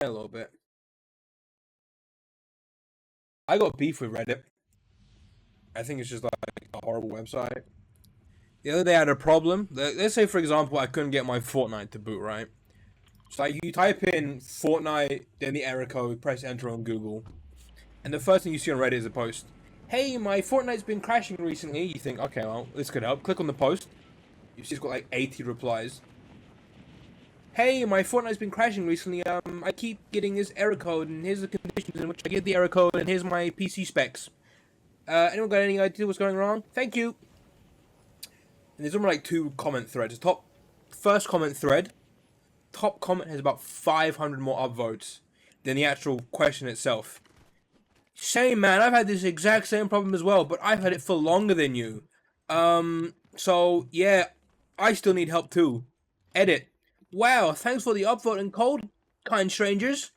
a little bit. I got beef with Reddit. I think it's just like a horrible website. The other day I had a problem. Let's say, for example, I couldn't get my Fortnite to boot, right? So like you type in Fortnite, then the error code, press enter on Google, and the first thing you see on Reddit is a post. Hey, my Fortnite's been crashing recently. You think, okay, well, this could help. Click on the post. You see it's got like 80 replies. Hey, my Fortnite's been crashing recently. I keep getting this error code, and here's the conditions in which I get the error code, and here's my PC specs. Anyone got any idea what's going wrong? Thank you. And there's only like two comment threads. First comment thread, top comment has about 500 more upvotes than the actual question itself. Same man, I've had this exact same problem as well, but I've had it for longer than you. So yeah, I still need help too. Edit. Wow, thanks for the upvote and code, kind strangers.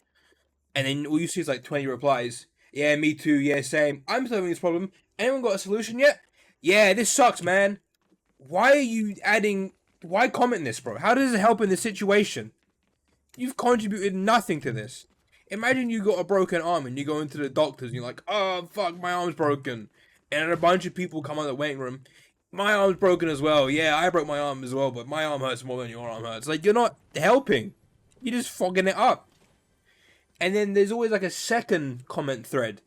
And then all you see is like 20 replies. Yeah, me too. Yeah, same. I'm still having this problem. Anyone got a solution yet? Yeah, this sucks, man. Why are you adding? Why comment this, bro? How does it help in this situation? You've contributed nothing to this. Imagine you got a broken arm and you go into the doctors and you're like, oh, fuck, my arm's broken. And a bunch of people come out of the waiting room. My arm's broken as well. Yeah, I broke my arm as well, but my arm hurts more than your arm hurts. Like, you're not helping. You're just fogging it up. And then there's always like a second comment thread.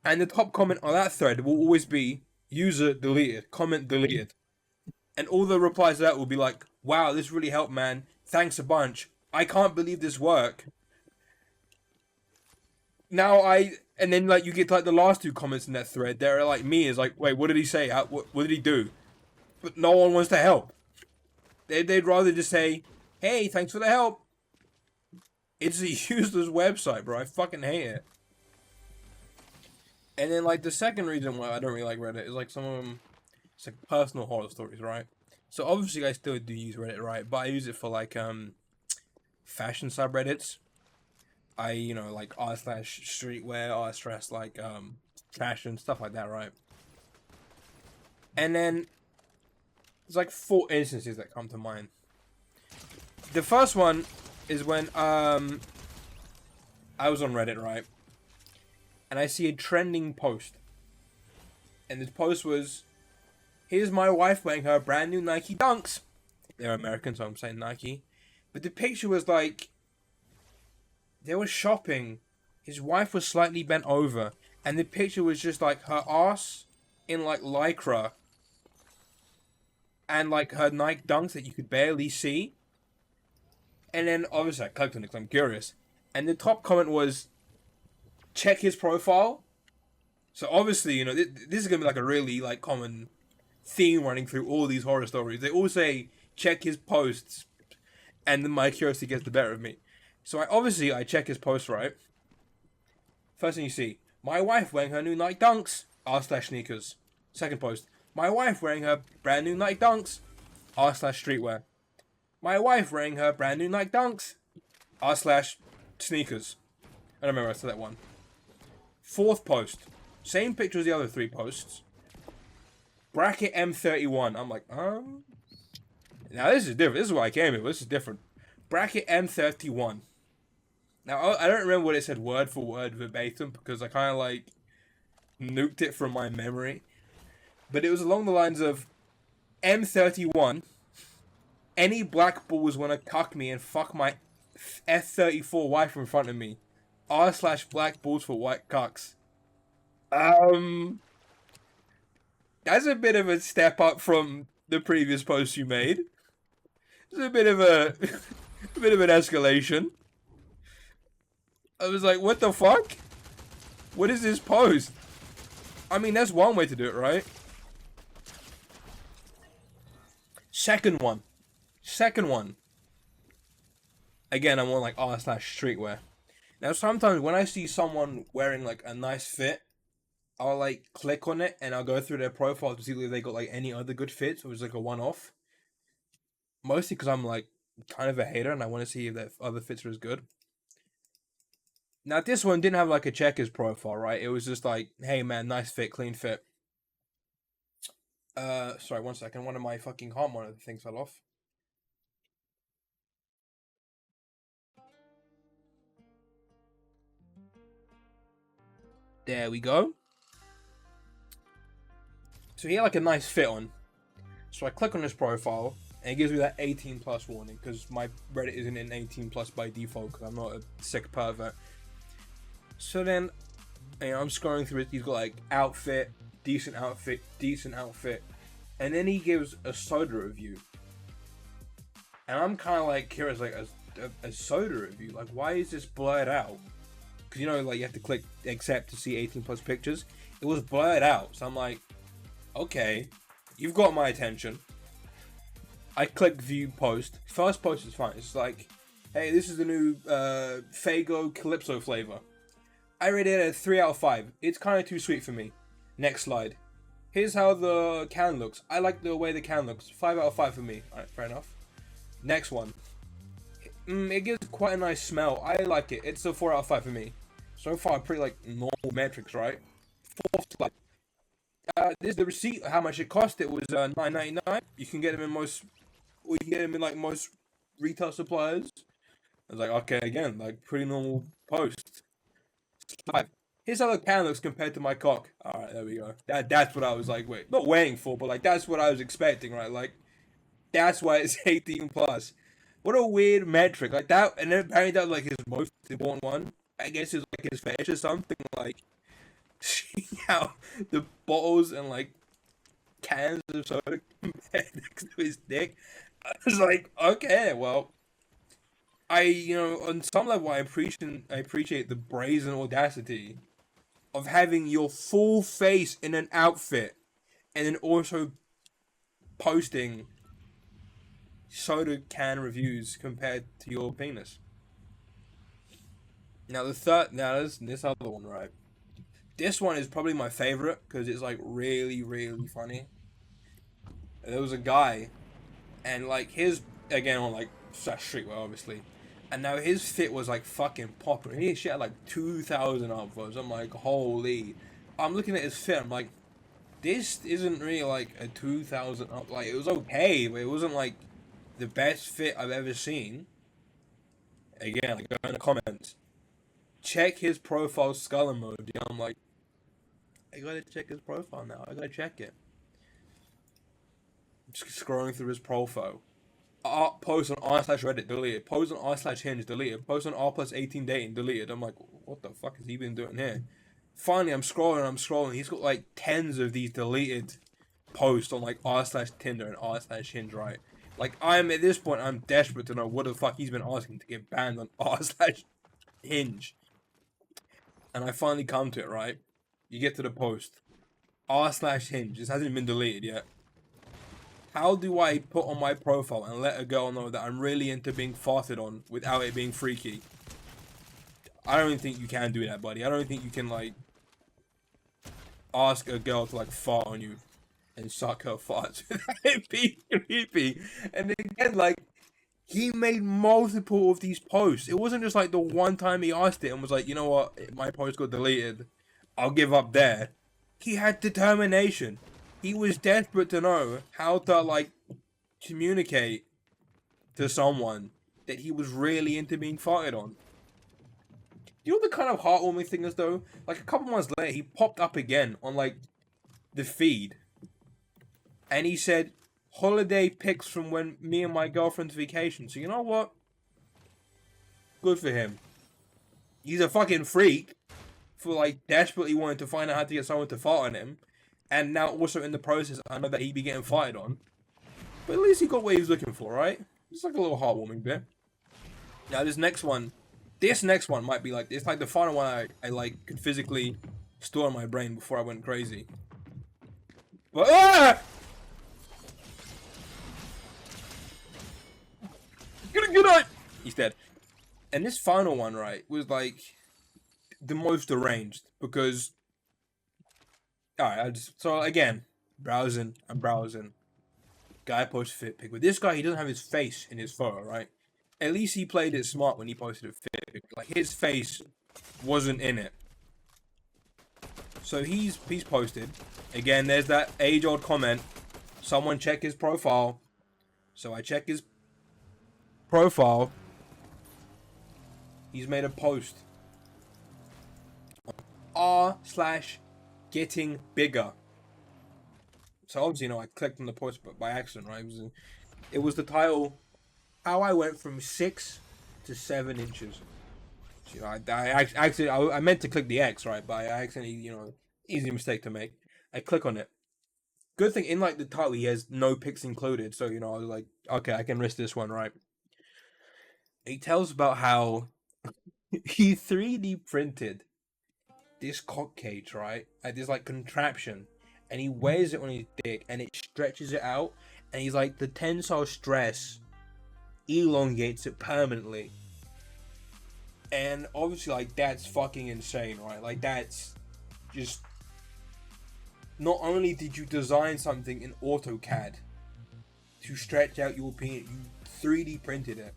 And the top comment on that thread will always be user deleted, comment deleted. And all the replies to that will be like, wow, this really helped, man. Thanks a bunch. I can't believe this worked. And then like you get like the last two comments in that thread, they're like me, is like, wait, what did he say? What did he do? But no one wants to help. They'd rather just say, hey, thanks for the help. It's a useless website, bro. I fucking hate it. And then like the second reason why I don't really like Reddit is like some of them, it's like personal horror stories, right? So obviously I still do use Reddit, right? But I use it for like fashion subreddits. Like r slash streetwear, r slash like fashion, stuff like that, right? And then there's like four instances that come to mind. The first one is when I was on Reddit, right? And I see a trending post. And this post was, here's my wife wearing her brand new Nike Dunks. They're American, so I'm saying Nike. But the picture was like, they were shopping. His wife was slightly bent over. And the picture was just like her ass in like lycra. And like her Nike Dunks that you could barely see. And then obviously I clicked on it because I'm curious. And the top comment was, check his profile. So obviously, this is going to be like a really like common theme running through all these horror stories. They all say, check his posts. And then my curiosity gets the better of me. So I check his post, right? First thing you see, my wife wearing her new Nike Dunks, r slash sneakers. Second post, my wife wearing her brand new Nike Dunks, r slash streetwear. My wife wearing her brand new Nike Dunks, r slash sneakers. I don't remember I said that one. Fourth post, same picture as the other three posts. Bracket M31. I'm like, now this is different. This is what I came here. This is different. Bracket M31. Now I don't remember what it said word for word verbatim because I kind of like nuked it from my memory. But it was along the lines of M31. Any black bulls want to cuck me and fuck my F34 wife in front of me. R slash black bulls for white cucks. That's a bit of a step up from the previous post you made. It's a bit of a bit of an escalation. I was like, what the fuck? What is this post? I mean, that's one way to do it, right? Second one. Again, I'm on like r slash streetwear. Now, sometimes when I see someone wearing like a nice fit, I'll like click on it and I'll go through their profile to see if they got like any other good fits or it's like a one-off. Mostly because I'm like kind of a hater and I want to see if that other fits are as good. Now, this one didn't have like a checkers profile, right? It was just like, hey man, nice fit, clean fit. Sorry, 1 second. One of my fucking heart monitor things fell off. There we go. So he had like a nice fit on. So I click on his profile, and it gives me that 18 plus warning, because my Reddit isn't in 18 plus by default, because I'm not a sick pervert. So then, you know, I'm scrolling through it. He's got like outfit, decent outfit, decent outfit, and then he gives a soda review. And I'm kind of like curious, like a soda review, like why is this blurred out? Because you know, like you have to click accept to see 18 plus pictures. It was blurred out, so I'm like, okay, you've got my attention. I click view post. First post is fine. It's like, hey, this is the new Faygo Calypso flavor. I rated it a 3 out of 5. It's kind of too sweet for me. Next slide. Here's how the can looks. I like the way the can looks. 5 out of 5 for me. Alright, fair enough. Next one. It gives quite a nice smell. I like it. It's a 4 out of 5 for me. So far, pretty like normal metrics, right? Fourth slide. This is the receipt. How much it cost? It was $9.99. You can get them in most. Or you can get them in like most retail suppliers. I was like, okay, again, like pretty normal post. 5. Here's how the can looks compared to my cock. Alright, there we go. That's what I was like, wait, not waiting for, but like that's what I was expecting, right? Like, that's why it's 18 plus. What a weird metric. Like that, and then apparently that was like his most important one. I guess it's like his fetish or something, like seeing how the bottles and like cans of soda compared next to his dick. I was like, okay, well, you know, on some level, I appreciate the brazen audacity of having your full face in an outfit, and then also posting soda can reviews compared to your penis. Now there's this other one, right? This one is probably my favorite because it's like really, really funny. There was a guy, and like his again on like streetwear obviously, and now his fit was like fucking popping. He shit had like 2,000 upvotes. I'm like, holy! I'm looking at his fit. I'm like, this isn't really like a 2,000 up. Like it was okay, but it wasn't like the best fit I've ever seen. Again, like go in the comments, check his profile skull emoji. I'm like, I gotta check his profile now. I gotta check it. Just scrolling through his profile. Post on r/Reddit deleted. Post on r/Hinge deleted. Post on r+18 dating deleted. I'm like, what the fuck has he been doing here? Finally, I'm scrolling. He's got like tens of these deleted posts on like r/Tinder and r/Hinge, right? Like I'm at this point, I'm desperate to know what the fuck he's been asking to get banned on r/Hinge. And I finally come to it, right? You get to the post. r/Hinge. This hasn't been deleted yet. How do I put on my profile and let a girl know that I'm really into being farted on without it being freaky? I don't think you can do that, buddy. I don't think you can, like, ask a girl to, like, fart on you and suck her farts without it being creepy. And again, like, he made multiple of these posts. It wasn't just, like, the one time he asked it and was like, you know what, my post got deleted. I'll give up there. He had determination. He was desperate to know how to, like, communicate to someone that he was really into being farted on. You know what the kind of heartwarming thing is, though? Like, a couple months later, he popped up again on, like, the feed. And he said, holiday pics from when me and my girlfriend's vacation. So, you know what? Good for him. He's a fucking freak for, like, desperately wanting to find out how to get someone to fart on him. And now also in the process, I know that he'd be getting fired on. But at least he got what he was looking for, right? It's like a little heartwarming bit. Now this next one might be like, it's like the final one I like could physically store in my brain before I went crazy. But, Good night! He's dead. And this final one, right, was like the most deranged because alright, so again, I'm browsing. Guy posts a fit pic. But this guy, he doesn't have his face in his photo, right? At least he played it smart when he posted a fit pic. Like, his face wasn't in it. So he's posted. Again, there's that age-old comment. Someone check his profile. So I check his profile. He's made a post. r/getting bigger. So obviously, I clicked on the post by accident, right? It was the title, how I went from 6 to 7 inches. So, I meant to click the X, right? But I accidentally, easy mistake to make. I click on it. Good thing in like the title he has no pics included, so I was like, okay, I can risk this one, right? He tells about how he 3D printed this cock cage, right? Like this like contraption, and he wears it on his dick, and it stretches it out, and he's like the tensile stress elongates it permanently. And obviously, like, that's fucking insane, right? Like, that's just. Not only did you design something in AutoCAD to stretch out your penis, you 3D printed it.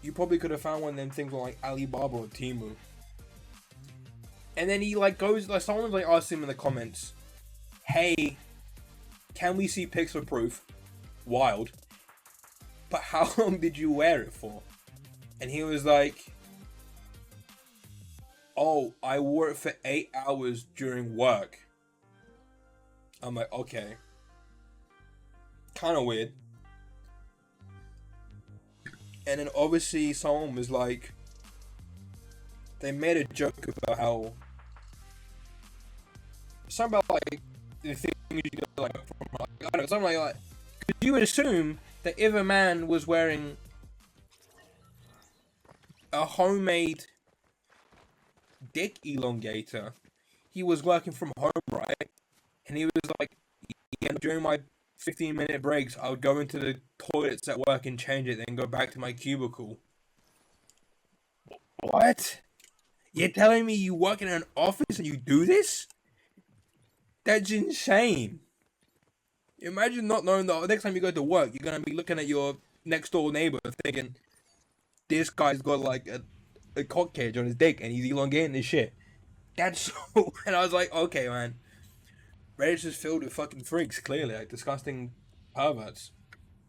You probably could have found one of them things on like Alibaba or Temu. And then he like goes, like, someone's like asked him in the comments, hey, can we see pics for proof? Wild. But how long did you wear it for? And he was like, oh, I wore it for 8 hours during work. I'm like, okay. Kind of weird. And then obviously someone was like, they made a joke about how, something about like, the thing you get like, from, like, I don't know, something like, because you would assume that if a man was wearing a homemade dick elongator, he was working from home, right? And he was like, yeah, during my 15-minute breaks, I would go into the toilets at work and change it, then go back to my cubicle. What? You're telling me you work in an office and you do this? That's insane. Imagine not knowing that next time you go to work, you're gonna be looking at your next door neighbor thinking, this guy's got like a cock cage on his dick and he's elongating his shit. That's so. And I was like, okay, man. Reddit's just filled with fucking freaks, clearly, like disgusting perverts.